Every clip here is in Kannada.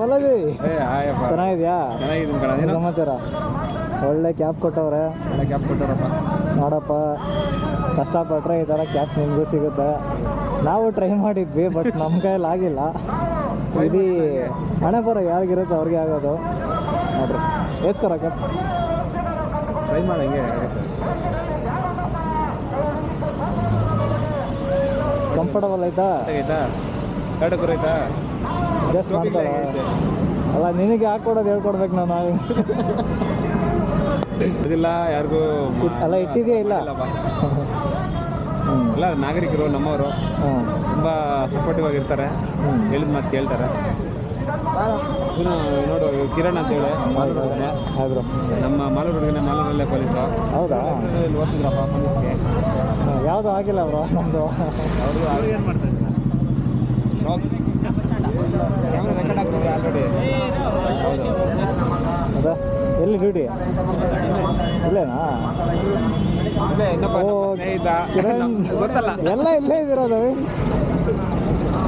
ಮಲಗಿ ಹಾಯಪ್ಪ ಚೆನ್ನಾಗಿದ್ಯಾ? ಚೆನ್ನಾಗಿದ್ದೀನಿ ಕಣ. ನೀನು? ಸಮಾಚಾರ? ಒಳ್ಳೆ ಕ್ಯಾಪ್ ಕೊಟ್ಟವ್ರೆ. ಒಳ್ಳೆ ಕ್ಯಾಪ್ ಕೊಟ್ಟವ್ರಪ್ಪ. ನೋಡಪ್ಪ, ಕಷ್ಟಪಟ್ಟರೆ ಈ ಥರ ಕ್ಯಾಪ್ ನಿಮಗೂ ಸಿಗುತ್ತೆ. ನಾವು ಟ್ರೈ ಮಾಡಿದ್ವಿ, ಬಟ್ ನಮ್ಮ ಕೈಯಲ್ಲಿ ಆಗಿಲ್ಲ. ಇದು ಹಣೆ ಬರೋ ಯಾರಿಗಿರುತ್ತೆ ಅವ್ರಿಗೆ ಆಗೋದು. ನೋಡ್ರಿ, ಏಸ್ಕೊರ ಕ್ಯಾಪ್ ಟ್ರೈ ಮಾಡಿ. ಹಂಗೆ ಕಂಫರ್ಟಬಲ್ ಆಯ್ತಾ? ಆಯ್ತಾ? ಕರೆಕ್ಟ್ ಆಯ್ತಾ? ಅಡ್ಜಸ್ಟ್ ಮಾಡ್ತಾರ? ಅಲ್ಲ, ನಿನಗೆ ಹಾಕ್ಕೊಡೋದು ಹೇಳ್ಕೊಡ್ಬೇಕು ನಾನು. ಇದಿಲ್ಲ ಯಾರಿಗೂ ಅಲ್ಲ, ಇಟ್ಟಿದೆಯಾ? ಇಲ್ಲ ಎಲ್ಲ ನಾಗರಿಕರು ನಮ್ಮವರು ತುಂಬ ಸಪೋರ್ಟಿವ್ ಆಗಿರ್ತಾರೆ. ಹೇಳಿದ ಮಾತು ಕೇಳ್ತಾರೆ. ಇವನು ನೋಡು, ಕಿರಣ್ ಅಂತೇಳಿ ಆದ್ರು ನಮ್ಮ ಮಾಲೂರು ಹುಡುಗನೇ, ಮಾಲೂರಲ್ಲೇ ಪೊಲೀಸು. ಹೌದಾ? ಇಲ್ಲಿ ಓದ್ತಿದ್ರಪ್ಪ ಪೊಲೀಸ್ಗೆ. ಯಾವುದು ಆಗಿಲ್ಲ ಅವರು ನಮ್ಮದು. ಅವ್ರು ಏನು ಮಾಡ್ತಾರೆ? ಕ್ಯಾಮ್ರಾ ರೆಕಾರ್ಡ್ ಆಗ್ತದೆ ಆಲ್ರೆಡಿ. ಹೌದು. ಹೌದಾ? ಎಲ್ಲಿ ಡ್ಯೂಟಿ? ಇಲ್ಲೇನಾ? ಇಲ್ಲೇ ಇನ್ನೊಬ್ಬ ಸ್ನೇಹಿತ ಗೊತ್ತಲ್ಲ, ಎಲ್ಲ ಇಲ್ಲೇ ಇದಿರೋದು.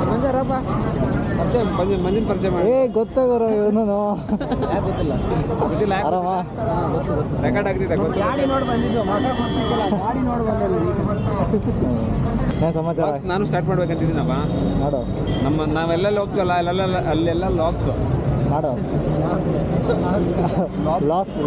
ಮಂಜಾರಪ್ಪ ಮತ್ತೆ ಮಂಜಿನ ಪರಿಚಯ ಮಾಡಿ. ಗೊತ್ತಾಗೋರು ಇವನು. ಗೊತ್ತಿಲ್ಲ ಗೊತ್ತಿಲ್ಲ. ಆರಾಮ? ರೆಕಾರ್ಡ್ ಆಗ್ತಿದೆ. ಗಾಡಿ ನೋಡಿ ಬಂದಿದ್ದು, ಗಾಡಿ ನೋಡಿ ಬಂದಿಲ್ಲ. ಏನು ಸಮಾಚಾರ? ನಾನು ಸ್ಟಾರ್ಟ್ ಮಾಡ್ಬೇಕಂತಿದ್ದೀನಪ್ಪ. ಮಾಡು. ನಾವೆಲ್ಲೆಲ್ಲ ಹೋಗ್ತೀವಲ್ಲ ಅಲ್ಲೆಲ್ಲ ಲಾಗ್ಸು ಮಾಡು. ಲಾಕ್ಸ್